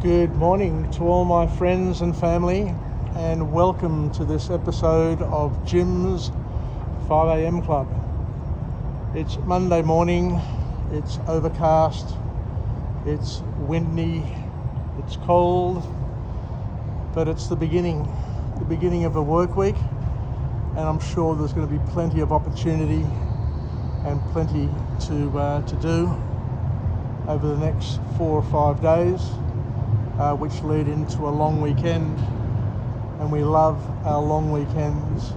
Good morning to all my friends and family, and welcome to this episode of Jim's 5am Club. It's Monday morning, it's overcast, it's windy, it's cold, but it's the beginning of a work week, and I'm sure there's going to be plenty of opportunity and plenty to do over the next 4 or 5 days. Which lead into a long weekend, and we love our long weekends.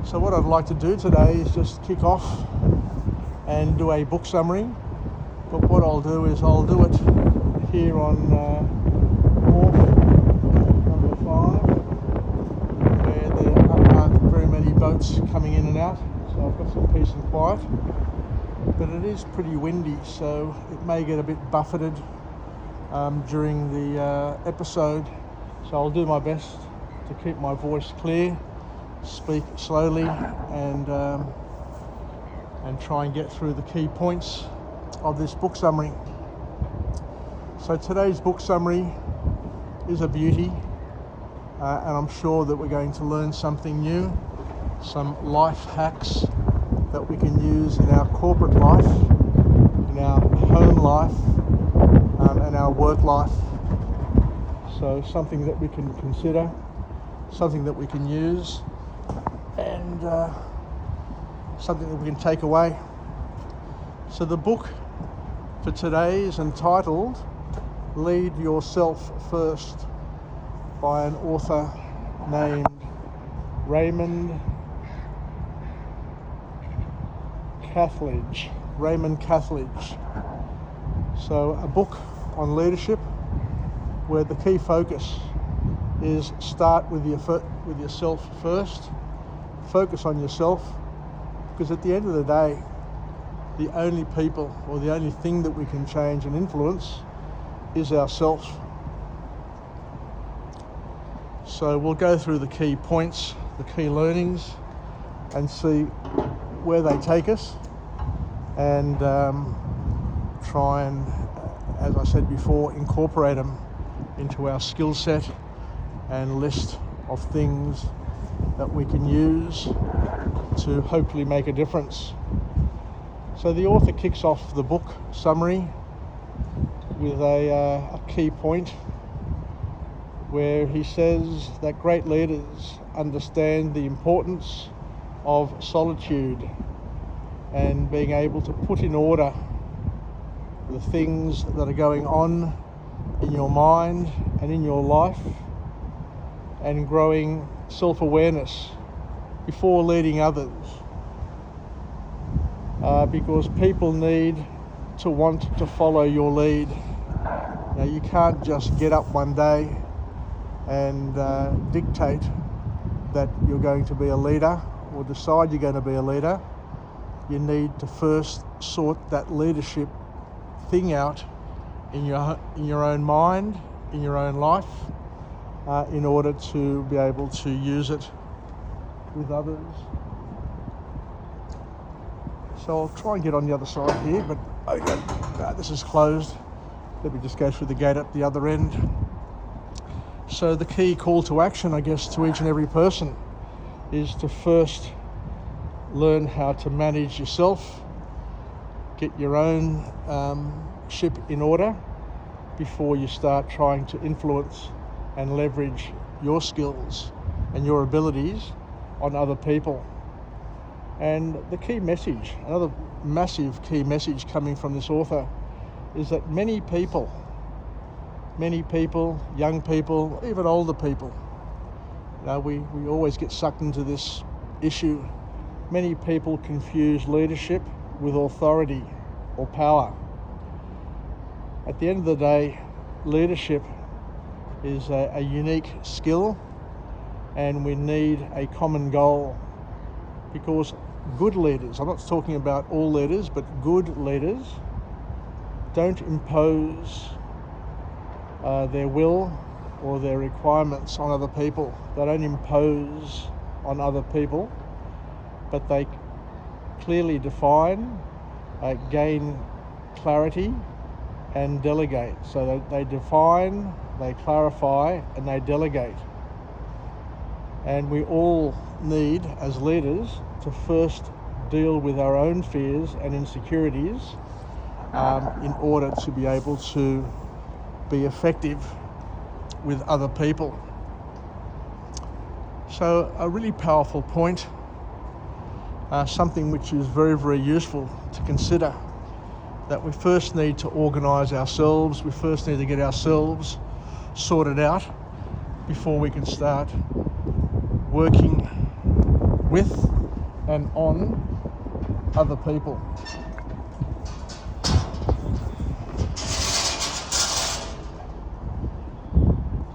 So what I'd like to do today is just kick off and do a book summary, but what I'll do is I'll do it here on wharf number 5, where there aren't very many boats coming in and out, so I've got some peace and quiet, but it is pretty windy, so it may get a bit buffeted during the episode, so I'll do my best to keep my voice clear, speak slowly, and try and get through the key points of this book summary. So today's book summary is a beauty, and I'm sure that we're going to learn something new, some life hacks that we can use in our corporate life, in our home life, and our work life. So something that we can consider, something that we can use, and something that we can take away. So the book for today is entitled Lead Yourself First, by an author named Raymond Kathledge. So a book on leadership where the key focus is start with yourself first, focus on yourself, because at the end of the day, the only people or the only thing that we can change and influence is ourselves. So we'll go through the key points, the key learnings, and see where they take us, and try and, as I said before, incorporate them into our skill set and list of things that we can use to hopefully make a difference. So the author kicks off the book summary with a key point where he says that great leaders understand the importance of solitude and being able to put in order the things that are going on in your mind and in your life, and growing self-awareness before leading others, because people need to want to follow your lead. Now, you can't just get up one day and dictate that you're going to be a leader or decide you're going to be a leader. You need to first sort that leadership thing out in your own mind, in your own life, in order to be able to use it with others. So I'll try and get on the other side here, but this is closed. Let me just go through the gate at the other end. So the key call to action, I guess, to each and every person is to first learn how to manage yourself, get your own ship in order before you start trying to influence and leverage your skills and your abilities on other people. And the key message, another massive key message coming from this author, is that many people, young people, even older people, we always get sucked into this issue. Many people confuse leadership with authority or power. At the end of the day, leadership is a unique skill, and we need a common goal, because good leaders, I'm not talking about all leaders, but good leaders don't impose their will or their requirements on other people. They don't impose on other people, but they clearly define, gain clarity, and delegate. So they define, they clarify, and they delegate. And we all need, as leaders, to first deal with our own fears and insecurities in order to be able to be effective with other people. So a really powerful point, something which is very, very useful to consider, that we first need to organise ourselves, we first need to get ourselves sorted out before we can start working with and on other people.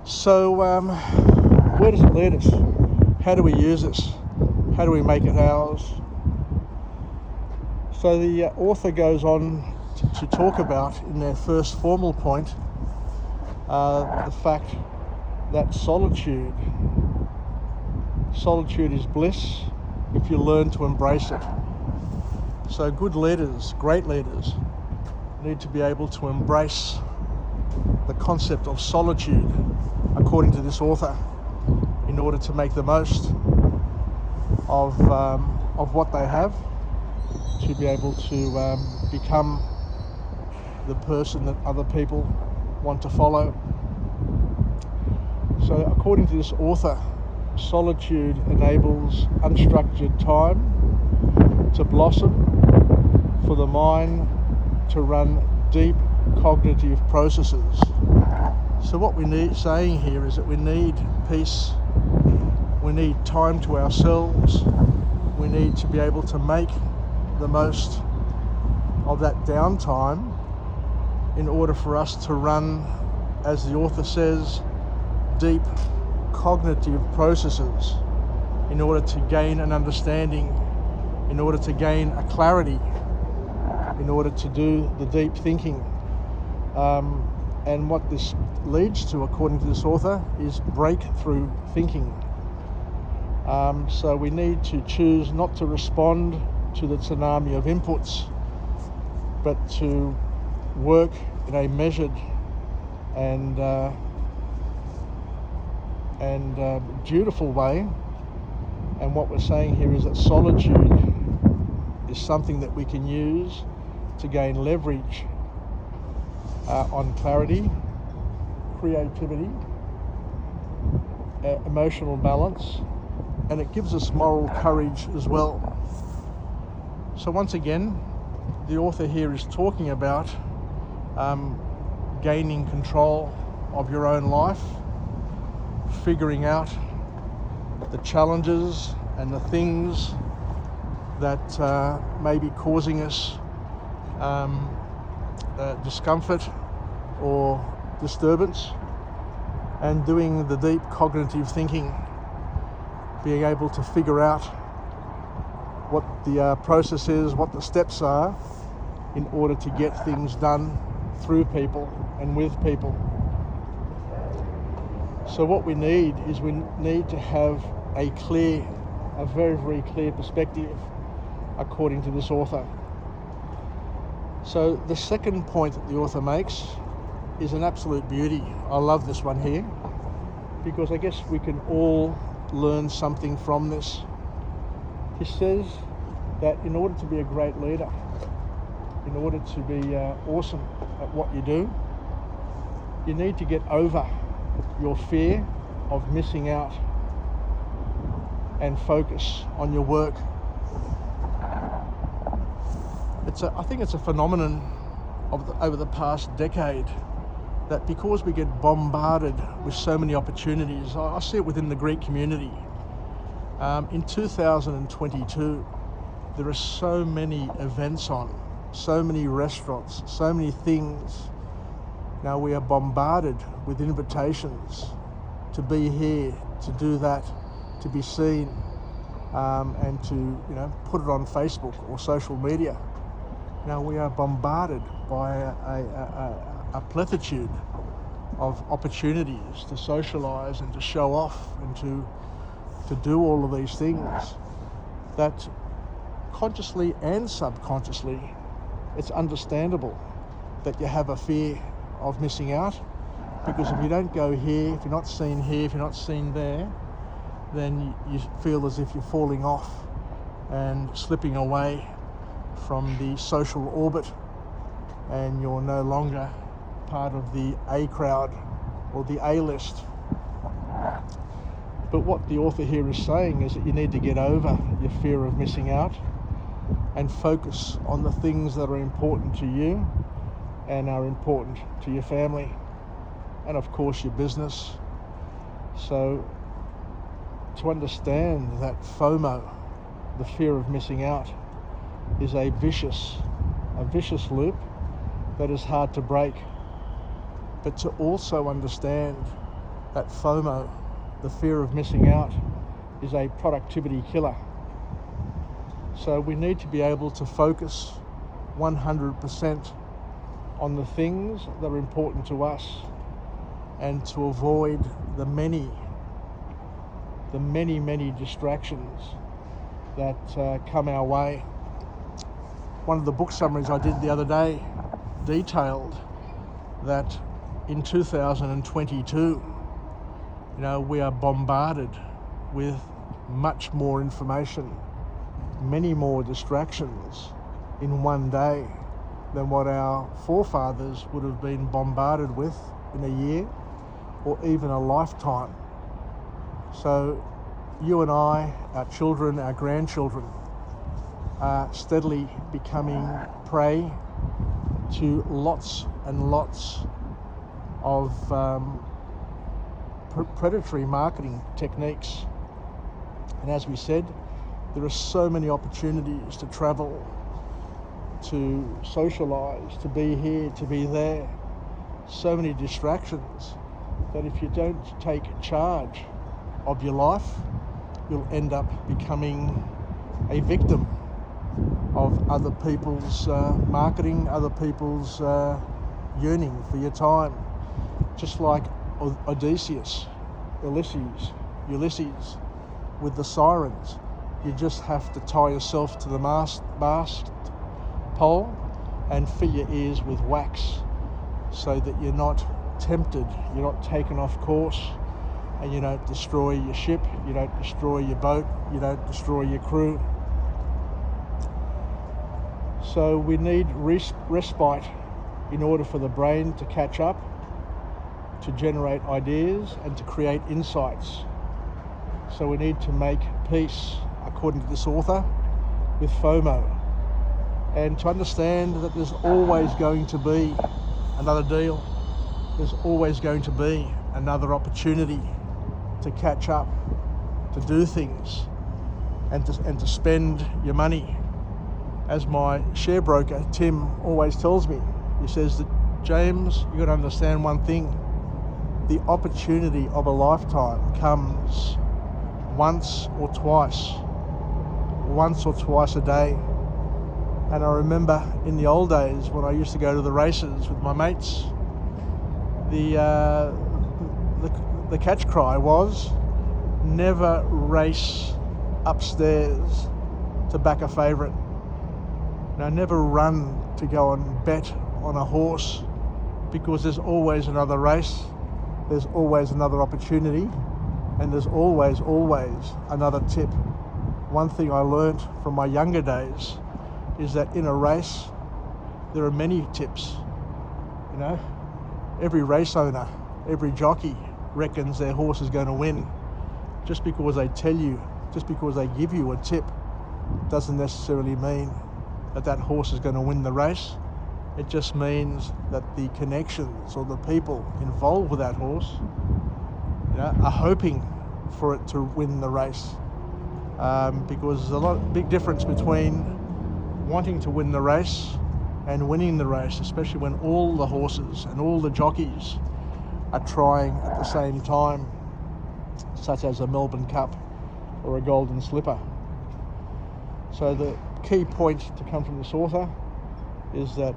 So where does it lead us? How do we use this? How do we make it ours? So the author goes on to talk about, in their first formal point, the fact that solitude is bliss if you learn to embrace it. So good leaders, great leaders, need to be able to embrace the concept of solitude, according to this author, in order to make the most of what they have, to be able to become the person that other people want to follow. So according to this author, solitude enables unstructured time to blossom, for the mind to run deep cognitive processes. So what we need saying here is that we need peace, we need time to ourselves, we need to be able to make the most of that downtime in order for us to run, as the author says, deep cognitive processes, in order to gain an understanding, in order to gain a clarity, in order to do the deep thinking. And what this leads to, according to this author, is breakthrough thinking. So we need to choose not to respond to the tsunami of inputs, but to work in a measured and dutiful way. And what we're saying here is that solitude is something that we can use to gain leverage on clarity, creativity, emotional balance, and it gives us moral courage as well. So once again, the author here is talking about gaining control of your own life, figuring out the challenges and the things that may be causing us discomfort or disturbance, and doing the deep cognitive thinking, being able to figure out what the process is, what the steps are, in order to get things done through people and with people. So what we need is we need to have a very, very clear perspective, according to this author. So the second point that the author makes is an absolute beauty. I love this one here, because I guess we can all learn something from this. He says that in order to be a great leader, in order to be awesome at what you do, you need to get over your fear of missing out and focus on your work. I think it's a phenomenon over the past decade, that because we get bombarded with so many opportunities, I see it within the Greek community. In 2022, there are so many events on, so many restaurants, so many things. Now we are bombarded with invitations to be here, to do that, to be seen, and to put it on Facebook or social media. Now we are bombarded by a plethitude of opportunities to socialise and to show off and to do all of these things, that consciously and subconsciously, it's understandable that you have a fear of missing out, because if you don't go here, if you're not seen here, if you're not seen there, then you feel as if you're falling off and slipping away from the social orbit, and you're no longer part of the A crowd or the A list. But what the author here is saying is that you need to get over your fear of missing out and focus on the things that are important to you and are important to your family, and of course your business. So to understand that FOMO, the fear of missing out, is a vicious loop that is hard to break. But to also understand that FOMO, the fear of missing out, is a productivity killer. So we need to be able to focus 100% on the things that are important to us, and to avoid the many distractions that come our way. One of the book summaries I did the other day detailed that in 2022, we are bombarded with much more information, many more distractions in one day than what our forefathers would have been bombarded with in a year or even a lifetime. So you and I, our children, our grandchildren, are steadily becoming prey to lots and lots of predatory marketing techniques. And as we said, there are so many opportunities to travel, to socialize, to be here, to be there, so many distractions that if you don't take charge of your life, you'll end up becoming a victim of other people's marketing, other people's yearning for your time. Just like Ulysses, with the sirens, you just have to tie yourself to the mast pole and fill your ears with wax so that you're not tempted, you're not taken off course, and you don't destroy your ship, you don't destroy your boat, you don't destroy your crew. So we need respite in order for the brain to catch up, to generate ideas and to create insights. So we need to make peace, according to this author, with FOMO, and to understand that there's always going to be another deal, there's always going to be another opportunity to catch up, to do things, and to spend your money. As my share broker Tim always tells me, he says that, James, you've got to understand one thing: the opportunity of a lifetime comes once or twice a day. And I remember in the old days when I used to go to the races with my mates, the catch cry was, never race upstairs to back a favourite. Now, never run to go and bet on a horse, because there's always another race, there's always another opportunity, and there's always another tip. One thing I learnt from my younger days is that in a race, there are many tips. Every race owner, every jockey reckons their horse is going to win. Just because they tell you, just because they give you a tip, doesn't necessarily mean that that horse is going to win the race. It just means that the connections or the people involved with that horse, are hoping for it to win the race. Because there's a big difference between wanting to win the race and winning the race, especially when all the horses and all the jockeys are trying at the same time, such as a Melbourne Cup or a Golden Slipper. So the key point to come from this author is that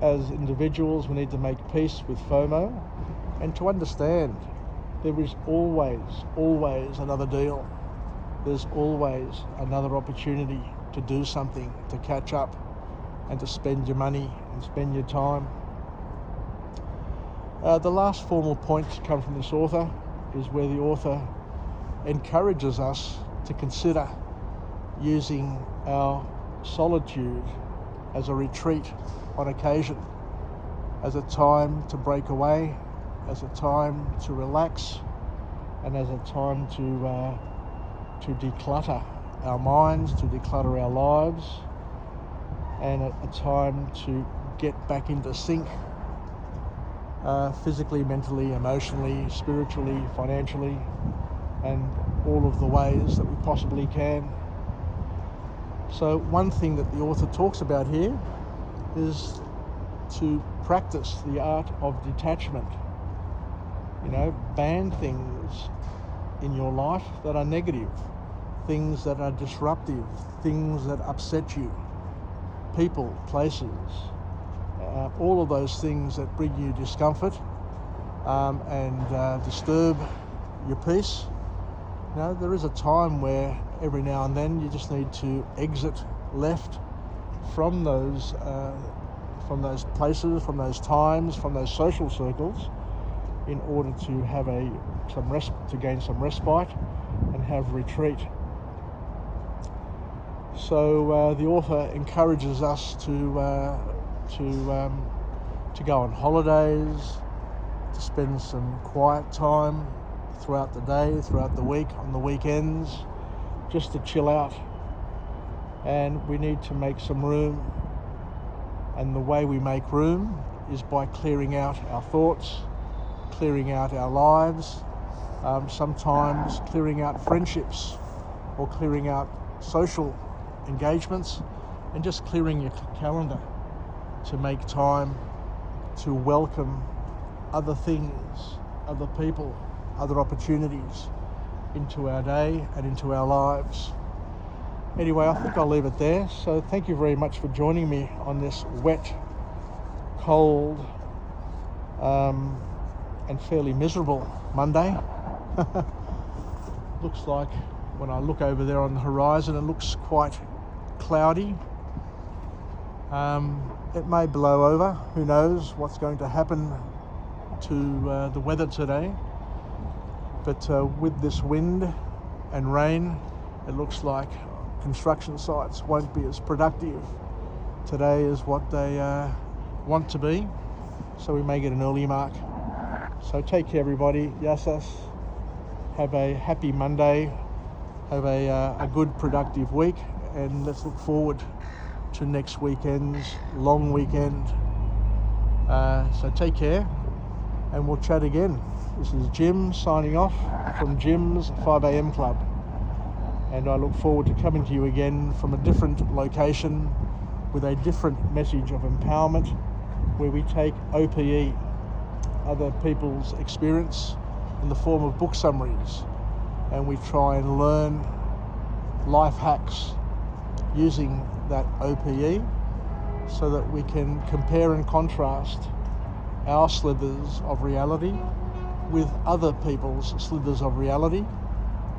as individuals, we need to make peace with FOMO and to understand there is always another deal. There's always another opportunity to do something, to catch up and to spend your money and spend your time. The last formal point to come from this author is where the author encourages us to consider using our solitude as a retreat on occasion, as a time to break away, as a time to relax, and as a time to declutter our minds, to declutter our lives, and a time to get back into sync, physically, mentally, emotionally, spiritually, financially, and all of the ways that we possibly can. So one thing that the author talks about here is to practice the art of detachment. Ban things in your life that are negative, things that are disruptive, things that upset you, people, places, all of those things that bring you discomfort and disturb your peace. There is a time where every now and then you just need to exit left from those places, from those times, from those social circles, in order to have to gain some respite and have retreat. So the author encourages us to go on holidays, to spend some quiet time throughout the day, throughout the week, on the weekends, just to chill out. And we need to make some room. And the way we make room is by clearing out our thoughts, clearing out our lives, sometimes clearing out friendships or clearing out social engagements, and just clearing your calendar to make time to welcome other things, other people, other opportunities into our day and into our lives. Anyway, I think I'll leave it there. So thank you very much for joining me on this wet, cold, and fairly miserable Monday. Looks like when I look over there on the horizon, it looks quite cloudy. It may blow over. Who knows what's going to happen to the weather today. But with this wind and rain, it looks like construction sites won't be as productive today as what they want to be. So we may get an early mark. So take care, everybody. Yasas. Have a happy Monday. Have a good, productive week. And let's look forward to next weekend's long weekend. So take care, and we'll chat again. This is Jim signing off from Jim's 5am Club. And I look forward to coming to you again from a different location with a different message of empowerment, where we take OPE, other people's experience, in the form of book summaries, and we try and learn life hacks using that OPE so that we can compare and contrast our slithers of reality with other people's slithers of reality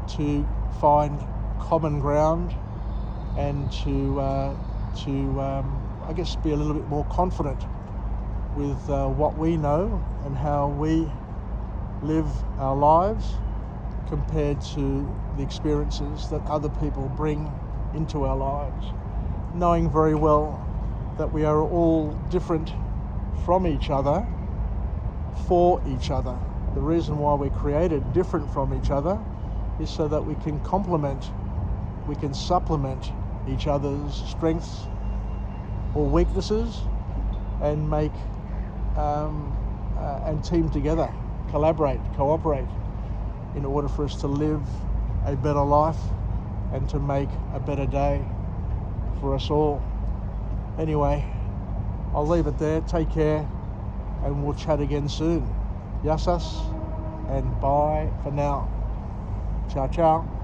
to find common ground and to I guess be a little bit more confident with what we know and how we live our lives compared to the experiences that other people bring into our lives, knowing very well that we are all different from each other for each other. The reason why we're created different from each other is so that we can complement, we can supplement each other's strengths or weaknesses and make and team together, collaborate, cooperate in order for us to live a better life and to make a better day for us all. Anyway, I'll leave it there. Take care, and we'll chat again soon. Yasas, and bye for now. Ciao, ciao.